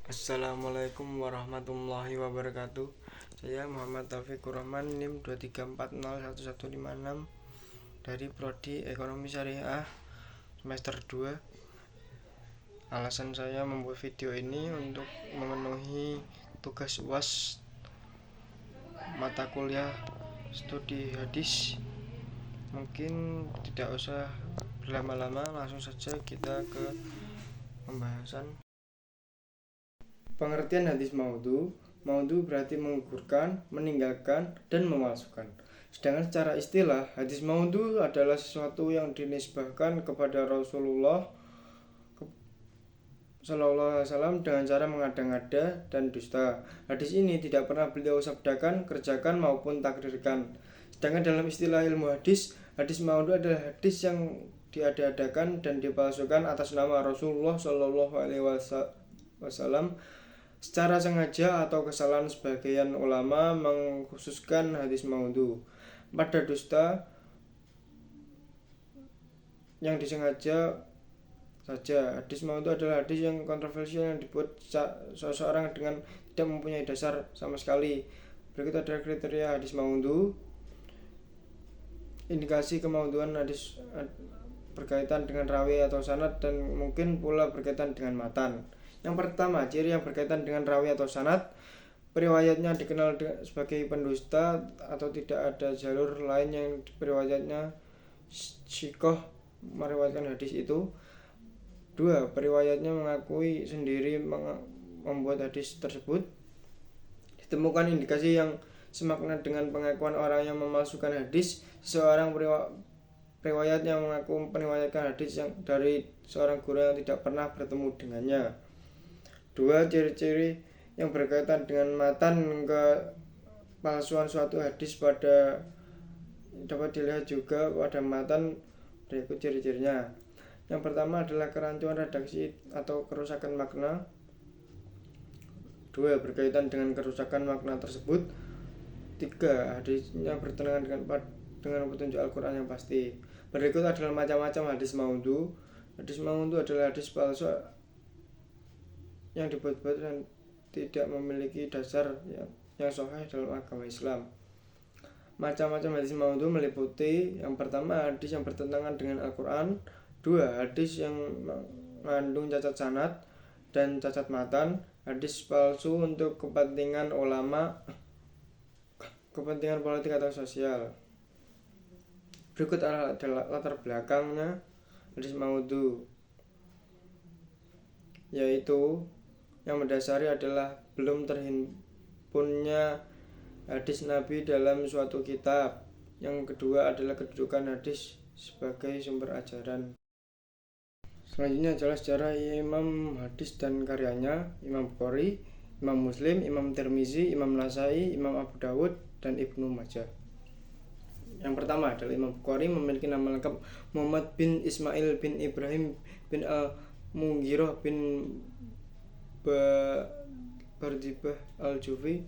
Assalamualaikum warahmatullahi wabarakatuh. Saya Muhammad Taufikur Rahman, NIM 234011156 dari Prodi Ekonomi Syariah semester 2. Alasan saya membuat video ini untuk memenuhi tugas UAS mata kuliah studi hadis. Mungkin tidak usah berlama-lama, langsung saja kita ke pembahasan. Pengertian hadis maudhu. Maudhu berarti menggugurkan, meninggalkan, dan memalsukan. Sedangkan secara istilah, hadis maudhu adalah sesuatu yang dinisbahkan kepada Rasulullah Sallallahu Alaihi Wasallam dengan cara mengada-ngada dan dusta. Hadis ini tidak pernah beliau sabdakan, kerjakan maupun takrirkan. Sedangkan dalam istilah ilmu hadis, hadis maudhu adalah hadis yang diada-adakan dan dipalsukan atas nama Rasulullah Sallallahu Alaihi Wasallam secara sengaja atau kesalahan. Sebagian ulama mengkhususkan hadis maudhu pada dusta yang disengaja saja. Hadis maudhu adalah hadis yang kontroversial yang dibuat seseorang dengan tidak mempunyai dasar sama sekali. Berikut adalah kriteria hadis maudhu. Indikasi kemaudhuan hadis berkaitan dengan rawi atau sanad dan mungkin pula berkaitan dengan matan. Yang pertama, ciri yang berkaitan dengan rawi atau sanad. Periwayatnya dikenal sebagai pendusta atau tidak ada jalur lain yang periwayatnya syikoh meriwayatkan hadis itu. 2. Periwayatnya mengakui sendiri membuat hadis tersebut. Ditemukan indikasi yang semakna dengan pengakuan orang yang memalsukan hadis. Seseorang periwayat yang mengaku meriwayatkan hadis yang dari seorang guru yang tidak pernah bertemu dengannya. 2. Ciri-ciri yang berkaitan dengan matan. Kepalsuan suatu hadis dapat dilihat juga pada matan. Berikut ciri-cirinya. Yang pertama adalah kerancuan redaksi atau kerusakan makna. 2. Berkaitan dengan kerusakan makna tersebut. 3. Hadisnya bertentangan dengan petunjuk Al-Quran yang pasti. Berikut adalah macam-macam hadis maudhu. Hadis maudhu adalah hadis palsu yang dibuat-buat dan tidak memiliki dasar yang sahih dalam agama Islam. Macam-macam hadis maudhu meliputi: yang pertama, hadis yang bertentangan dengan Al-Quran. 2. Hadis yang mengandung cacat sanad dan cacat matan. Hadis palsu untuk kepentingan ulama, kepentingan politik atau sosial. Berikut adalah latar belakangnya hadis maudhu, yaitu yang mendasari adalah belum terhimpunnya hadis Nabi dalam suatu kitab. Yang kedua adalah kedudukan hadis sebagai sumber ajaran. Selanjutnya adalah sejarah Imam hadis dan karyanya: Imam Bukhari, Imam Muslim, Imam Tirmizi, Imam Nasai, Imam Abu Dawud, dan Ibnu Majah. Yang pertama adalah Imam Bukhari memiliki nama lengkap Muhammad bin Ismail bin Ibrahim bin Al-Mughirah bin Bardibah Al-Jufi,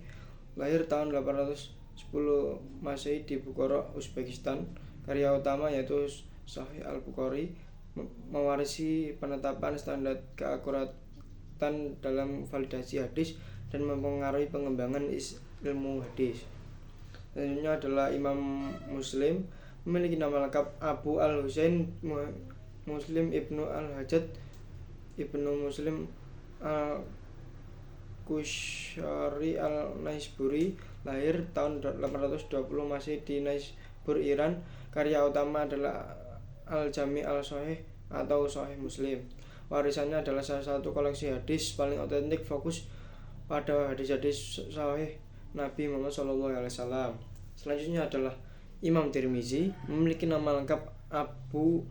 lahir tahun 810 Masehi di Bukhara, Uzbekistan. Karya utama yaitu Sahih Al-Bukhari mewarisi penetapan standar keakuratan dalam validasi hadis dan mempengaruhi pengembangan ilmu hadis. Selanjutnya adalah Imam Muslim, memiliki nama lengkap Abu Al-Husain Muslim Ibnu Al-Hajjaj Ibnu Muslim Al-Qushari Al-Naisaburi, lahir tahun 820 Masehi di Naisabur, Iran. Karya utama adalah Al-Jami Al-Sahih atau Sahih Muslim. Warisannya adalah salah satu koleksi hadis paling otentik, fokus pada hadis-hadis sahih Nabi Muhammad SAW. Selanjutnya adalah Imam Tirmizi, memiliki nama lengkap Abu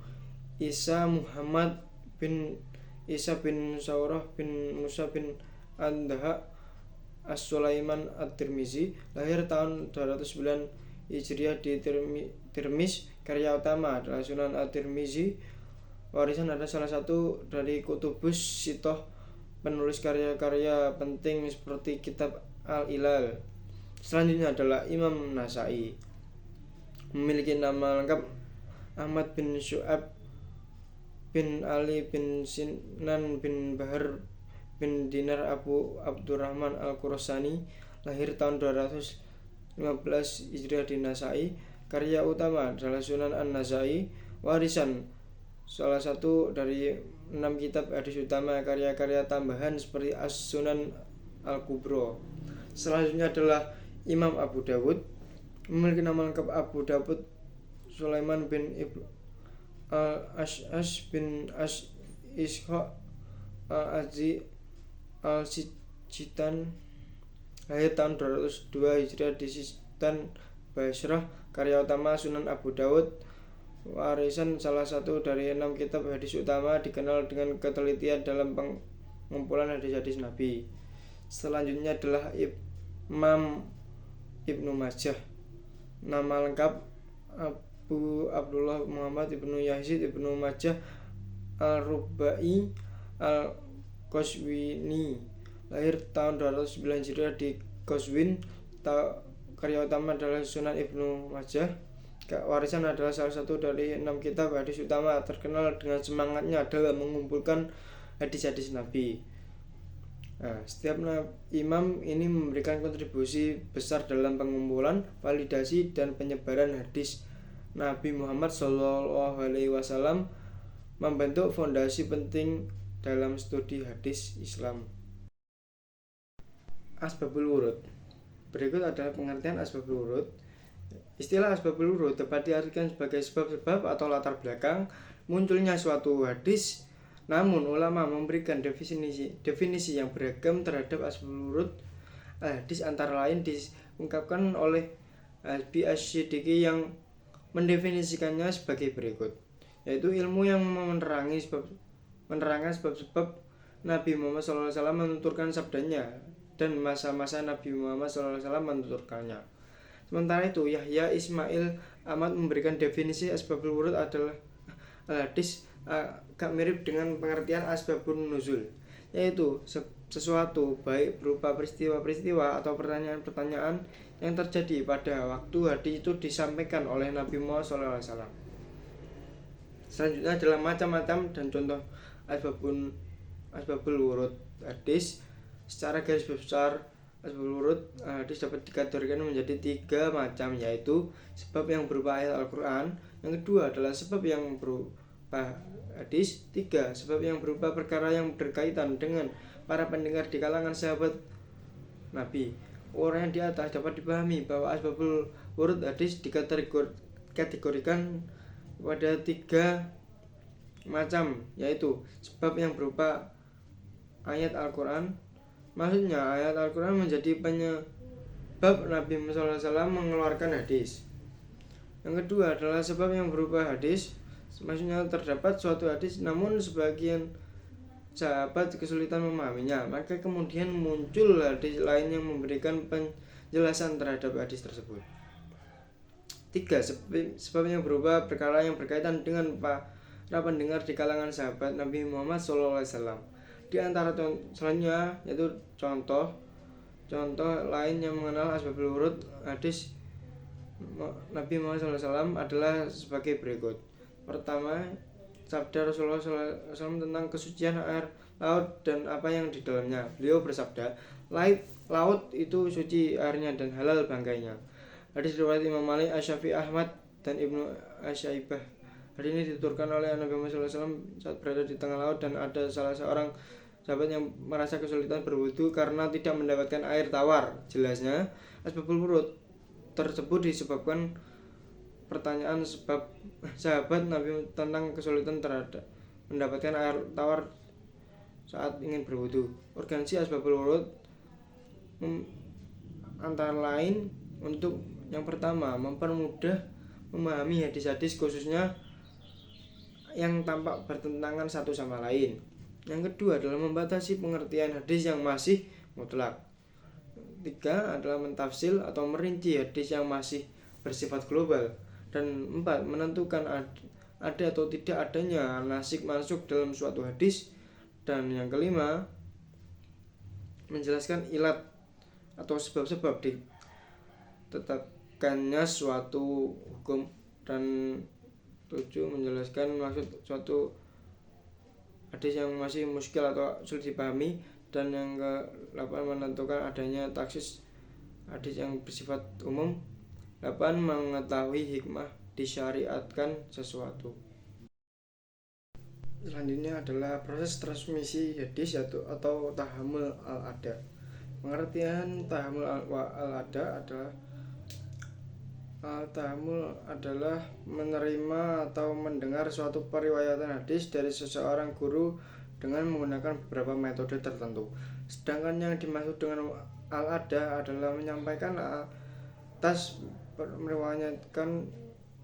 Isa Muhammad bin Isa bin Saurah bin Musa bin Andha As-Sulaiman At-Tirmizi, lahir tahun 209 Hijriah di Tirmiz. Karya utama adalah Sunan At-Tirmizi. Warisan adalah salah satu dari Kutubus Sitoh, penulis karya-karya penting seperti kitab Al-Ilal. Selanjutnya adalah Imam Nasai, memiliki nama lengkap Ahmad bin Syu'ab bin Ali bin Sinan bin Bahar bin Dinar Abu Abdurrahman Al-Qurasani, lahir tahun 215 Hijriah di Nasai. Karya utama adalah Sunan An-Nasai, warisan salah satu dari 6 kitab hadis utama. Karya-karya tambahan seperti As-Sunan Al-Kubro. Selanjutnya adalah Imam Abu Dawud. Memiliki nama lengkap Abu Dawud Sulaiman bin Al-Ash'ash bin Ishaq Al-Azzi Al-Sijitan, lahir tahun 202 Hijriah di Sistan, Basrah. Karya utama Sunan Abu Dawud, warisan salah satu dari 6 kitab hadis utama, dikenal dengan ketelitian dalam pengumpulan hadis-hadis Nabi. Selanjutnya adalah Imam Ibnu Majah. Nama lengkap Abu Abdullah Muhammad Ibnu Yazid Ibnu Majah Al-Rubai Al-Qazwini, lahir tahun 209 Hijriah di Qazwin. Karya utama adalah Sunan Ibnu Majah. Warisan adalah salah satu dari 6 kitab hadis utama, terkenal dengan semangatnya dalam mengumpulkan hadis-hadis Nabi. Setiap imam ini memberikan kontribusi besar dalam pengumpulan, validasi, dan penyebaran hadis Nabi Muhammad SAW, membentuk fondasi penting dalam studi hadis Islam. Asbabul Wurud. Berikut adalah pengertian asbabul wurud. Istilah asbabul wurud dapat diartikan sebagai sebab-sebab atau latar belakang munculnya suatu hadis. Namun ulama memberikan definisi yang beragam terhadap asbabul wurud hadis, antara lain diungkapkan oleh Al-Bi Asy-Siddiqi yang mendefinisikannya sebagai berikut, yaitu ilmu yang menerangkan sebab-sebab Nabi Muhammad SAW menuturkan sabdanya dan masa-masa Nabi Muhammad SAW menuturkannya. Sementara itu, Yahya Ismail Ahmad memberikan definisi asbabul wurud adalah hadis agak mirip dengan pengertian asbabun nuzul, yaitu sesuatu baik berupa peristiwa-peristiwa atau pertanyaan-pertanyaan yang terjadi pada waktu hadis itu disampaikan oleh Nabi Muhammad SAW. Selanjutnya adalah macam-macam dan contoh asbabul wurud hadis. Secara garis besar, asbabul wurud hadis dapat dikategorikan menjadi 3 macam, yaitu sebab yang berupa ayat Al-Quran, yang kedua adalah sebab yang berupa hadis, 3 sebab yang berupa perkara yang berkaitan dengan para pendengar di kalangan sahabat Nabi. Orang yang di atas dapat dipahami bahwa asbabul wurud hadis dikategorikan pada 3 macam, yaitu sebab yang berupa ayat Al-Quran. Maksudnya ayat Al-Quran menjadi penyebab Nabi Muhammad SAW mengeluarkan hadis. Yang kedua adalah sebab yang berupa hadis. Maksudnya terdapat suatu hadis namun sebagian sahabat kesulitan memahaminya, maka kemudian muncul hadis lain yang memberikan penjelasan terhadap hadis tersebut. 3 sebab yang berupa perkara yang berkaitan dengan para pendengar di kalangan sahabat Nabi Muhammad SAW. Di antara selanjutnya yaitu contoh lain yang mengenal asbabul wurud hadis Nabi Muhammad SAW adalah sebagai berikut. Pertama, sabda Rasulullah SAW tentang kesucian air laut dan apa yang di dalamnya. Beliau bersabda, laut itu suci airnya dan halal bangkainya. Hadis riwayat Imam Malik, Asy-Syafi'i, Ahmad, dan Ibnu Asyaibah. Hadis ini dituturkan oleh Nabi Muhammad SAW saat berada di tengah laut, dan ada salah seorang sahabat yang merasa kesulitan berwudu karena tidak mendapatkan air tawar. Jelasnya, asbabul wurud tersebut disebabkan pertanyaan sebab sahabat Nabi tentang kesulitan terhadap mendapatkan air tawar saat ingin berwudu. Urgensi asbabul wurud antara lain untuk yang pertama, mempermudah memahami hadis-hadis khususnya yang tampak bertentangan satu sama lain. Yang kedua adalah membatasi pengertian hadis yang masih mutlak. 3 adalah mentafsir atau merinci hadis yang masih bersifat global. Dan 4, menentukan ada atau tidak adanya nasik masuk dalam suatu hadis. Dan yang kelima, menjelaskan ilat atau sebab-sebab ditetapkannya suatu hukum. Dan 7, menjelaskan maksud suatu hadis yang masih muskil atau sulit dipahami. Dan yang ke-8 menentukan adanya taksis hadis yang bersifat umum. 8 mengetahui hikmah disyariatkan sesuatu. Selanjutnya adalah proses transmisi hadis atau tahammul al-ada. Pengertian tahammul al-ada adalah tahammul adalah menerima atau mendengar suatu periwayatan hadis dari seseorang guru dengan menggunakan beberapa metode tertentu. Sedangkan yang dimaksud dengan al-ada adalah menyampaikan atas meriwayatkan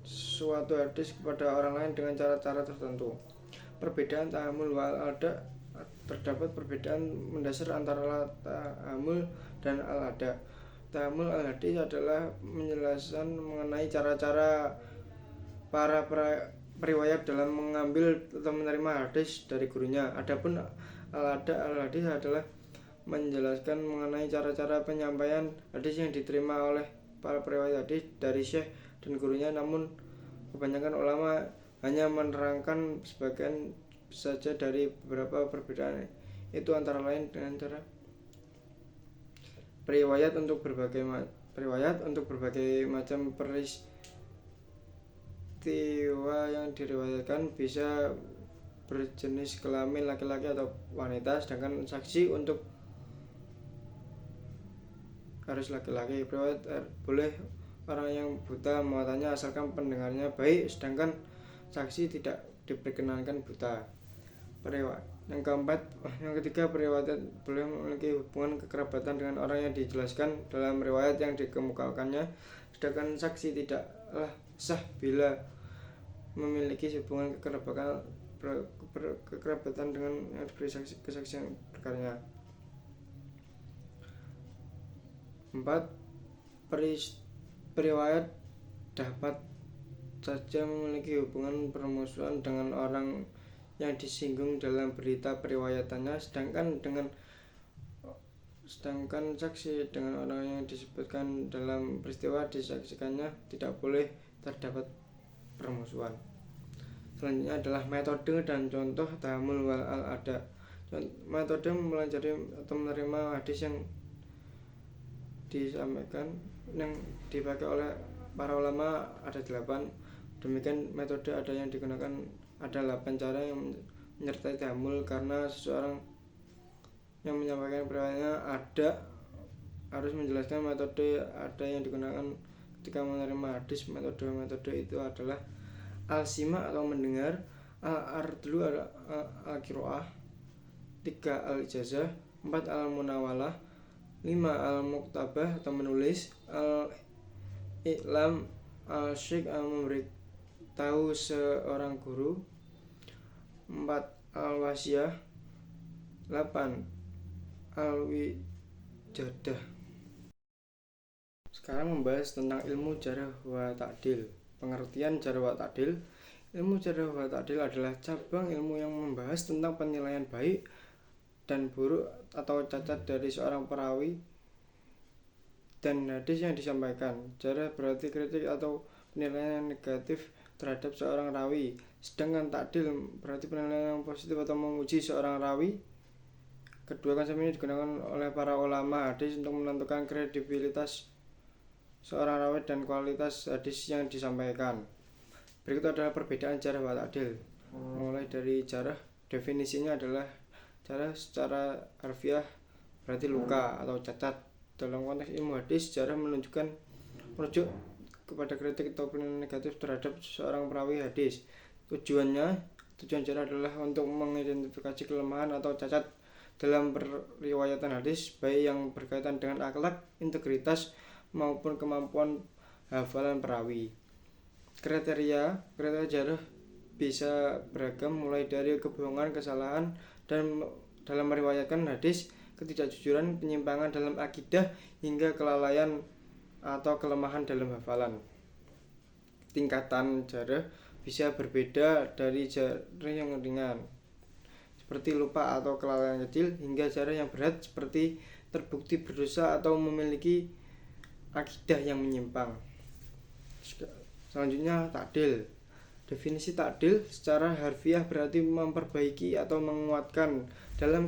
suatu hadis kepada orang lain dengan cara-cara tertentu. Perbedaan tahammul wal al-ada, terdapat perbedaan mendasar antara tahammul dan al-ada. Tahammul al-hadis adalah menjelaskan mengenai cara-cara para periwayat dalam mengambil atau menerima hadis dari gurunya. Adapun al-hadis adalah menjelaskan mengenai cara-cara penyampaian hadis yang diterima oleh para periwayat hadis dari syekh dan gurunya, namun kebanyakan ulama hanya menerangkan sebagian saja dari beberapa perbedaan itu, antara lain dengan cara periwayat untuk berbagai macam peristiwa yang diriwayatkan bisa berjenis kelamin laki-laki atau wanita, sedangkan saksi untuk harus laki-laki. Periwayat boleh orang yang buta matanya asalkan pendengarnya baik, sedangkan saksi tidak diperkenankan buta. Yang ketiga, periwayat boleh memiliki hubungan kekerabatan dengan orang yang dijelaskan dalam riwayat yang dikemukakannya, sedangkan saksi tidaklah sah bila memiliki hubungan kekerabatan dengan yang diberi kesaksian perkaranya. 4. Periwayat dapat saja memiliki hubungan permusuhan dengan orang yang disinggung dalam berita periwayatannya, sedangkan saksi dengan orang yang disebutkan dalam peristiwa disaksikannya tidak boleh terdapat permusuhan. Selanjutnya adalah metode dan contoh tahammul wal al-ada. Metode mempelajari atau menerima hadis yang disampaikan yang dipakai oleh para ulama ada 8. Demikian metode ada yang digunakan ada 8 cara yang menyertai tahammul, karena seseorang yang menyampaikan periwayatnya harus menjelaskan metode ada yang digunakan ketika menerima hadis. Metode itu adalah al-sima atau mendengar, al-ardlu al-qiraah, 3 al-ijazah, 4 al-munawalah, 5 al-muktabah atau menulis, al-i'lam al-syekh memberitahu seorang guru, 4 al-wasiyah, 8 al-wijadah. Sekarang membahas tentang ilmu jarh wa ta'dil. Pengertian jarh wa ta'dil. Ilmu jarh wa ta'dil adalah cabang ilmu yang membahas tentang penilaian baik dan buruk atau cacat dari seorang perawi dan hadis yang disampaikan. Jarh berarti kritik atau penilaian negatif terhadap seorang rawi, sedangkan ta'dil berarti penilaian yang positif atau memuji seorang rawi. Kedua konsep ini digunakan oleh para ulama hadis untuk menentukan kredibilitas seorang rawi dan kualitas hadis yang disampaikan. Berikut adalah perbedaan jarh wa ta'dil. Mulai dari jarh, definisinya adalah jarh secara harfiah berarti luka atau cacat. Dalam konteks ilmu hadis, jarh merujuk kepada kritik atau penilaian negatif terhadap seorang perawi hadis. Tujuan jarh adalah untuk mengidentifikasi kelemahan atau cacat dalam periwayatan hadis, baik yang berkaitan dengan akhlak, integritas, maupun kemampuan hafalan perawi. Kriteria jarh bisa beragam, mulai dari kebohongan, kesalahan dan dalam meriwayatkan hadis, ketidakjujuran, penyimpangan dalam akidah, hingga kelalaian atau kelemahan dalam hafalan. Tingkatan jarh bisa berbeda dari jarh yang ringan seperti lupa atau kelalaian kecil, hingga jarh yang berat seperti terbukti berdosa atau memiliki akidah yang menyimpang. Selanjutnya ta'dil. Definisi ta'dil secara harfiah berarti memperbaiki atau menguatkan. Dalam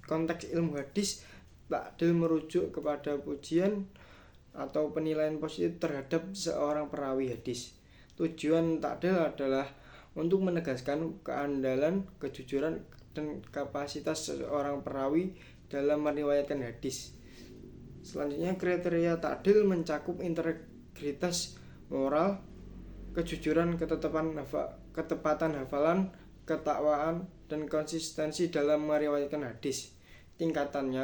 konteks ilmu hadis, takdil merujuk kepada pujian atau penilaian positif terhadap seorang perawi hadis. Tujuan takdil adalah untuk menegaskan keandalan, kejujuran, dan kapasitas seorang perawi dalam meriwayatkan hadis. Selanjutnya, kriteria takdil mencakup integritas moral, kejujuran, ketepatan hafalan, ketakwaan, dan konsistensi dalam meriwayatkan hadis. Tingkatan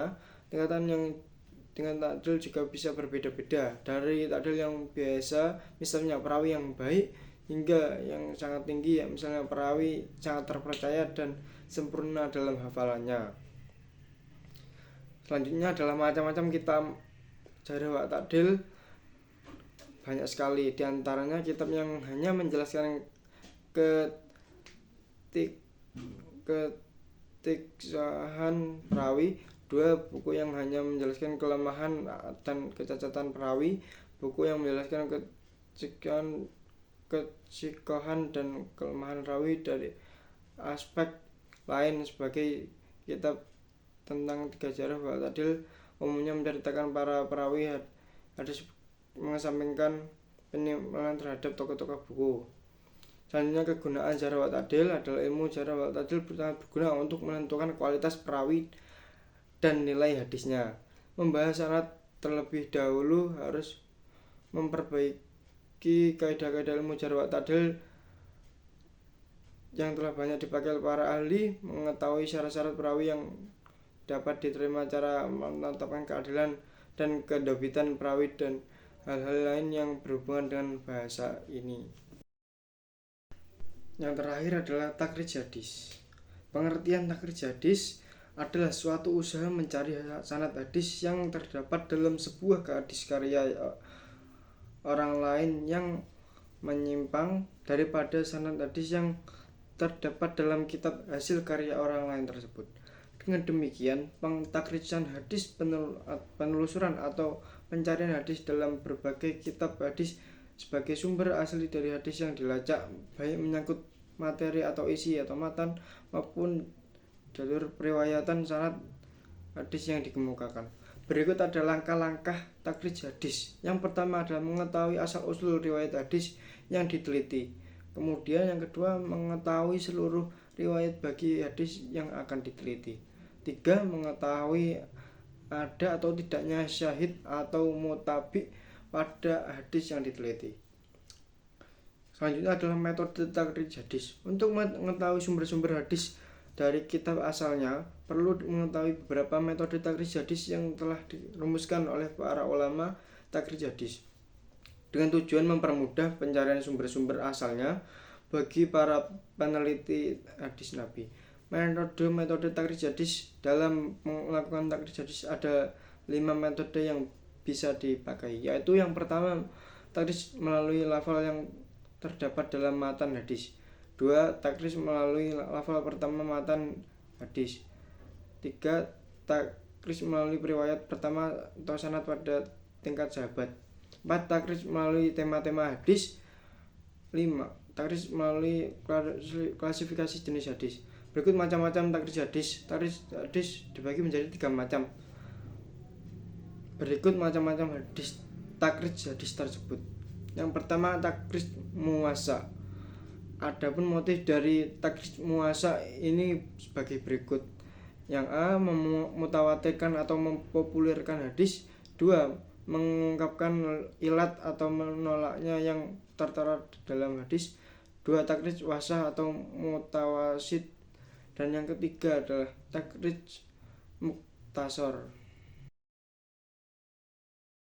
takdil juga bisa berbeda-beda, dari takdil yang biasa, misalnya perawi yang baik, hingga yang sangat tinggi, misalnya perawi sangat terpercaya dan sempurna dalam hafalannya. Selanjutnya adalah macam-macam kitab jarh wa ta'dil. Banyak sekali, diantaranya kitab yang hanya menjelaskan ketiksahan perawi, 2 buku yang hanya menjelaskan kelemahan dan kecacatan perawi, buku yang menjelaskan kesikohan dan kelemahan rawi dari aspek lain. Sebagai kitab tentang 3 jarh wa ta'dil umumnya menceritakan para perawi hadis, mengesampingkan penilaian terhadap tokoh-tokoh buku. Selanjutnya, kegunaan jarh wa ta'dil adalah ilmu jarh wa ta'dil sangat berguna untuk menentukan kualitas perawi dan nilai hadisnya. Membahas sanad terlebih dahulu harus memperbaiki kaidah-kaidah ilmu jarh wa ta'dil yang telah banyak dipakai para ahli, mengetahui syarat-syarat perawi yang dapat diterima, cara menetapkan keadilan dan kedobitan perawi, dan hal-hal lain yang berhubungan dengan bahasa ini. Yang terakhir adalah takhrij hadis. Pengertian takhrij hadis adalah suatu usaha mencari sanad hadis yang terdapat dalam sebuah hadis karya orang lain yang menyimpang daripada sanad hadis yang terdapat dalam kitab hasil karya orang lain tersebut. Dengan demikian, pentakhrijan hadis, penelusuran atau pencarian hadis dalam berbagai kitab hadis sebagai sumber asli dari hadis yang dilacak, baik menyangkut materi atau isi atau matan maupun jalur periwayatan sanad hadis yang dikemukakan. Berikut ada langkah-langkah takhrij hadis. Yang pertama adalah mengetahui asal-usul riwayat hadis yang diteliti. Kemudian yang kedua, mengetahui seluruh riwayat bagi hadis yang akan diteliti. 3. Mengetahui ada atau tidaknya syahid atau mutabi pada hadis yang diteliti. Selanjutnya adalah metode takhrij hadis. Untuk mengetahui sumber-sumber hadis dari kitab asalnya, perlu mengetahui beberapa metode takhrij hadis yang telah dirumuskan oleh para ulama takhrij hadis, dengan tujuan mempermudah pencarian sumber-sumber asalnya bagi para peneliti hadis Nabi. Metode takhrij hadis. Dalam melakukan takhrij hadis ada 5 metode yang bisa dipakai, yaitu yang pertama, takhrij melalui lafal yang terdapat dalam matan hadis. 2. Takhrij melalui lafal pertama matan hadis. 3. Takhrij melalui riwayat pertama atau sanad pada tingkat sahabat. 4. Takhrij melalui tema-tema hadis. 5. Takhrij melalui klasifikasi jenis hadis. Berikut macam-macam takhrij hadis. Takhrij hadis dibagi menjadi 3 macam. Berikut macam-macam hadis takhrij hadis tersebut. Yang pertama, takhrij muwasa. Adapun motif dari takhrij muwasa ini sebagai berikut. Yang A. Memutawatirkan atau mempopulerkan hadis. 2. Mengungkapkan ilat atau menolaknya yang tertera dalam hadis. 2. Takhrij wasah atau mutawasid. Dan yang ketiga adalah takhrij muktasar.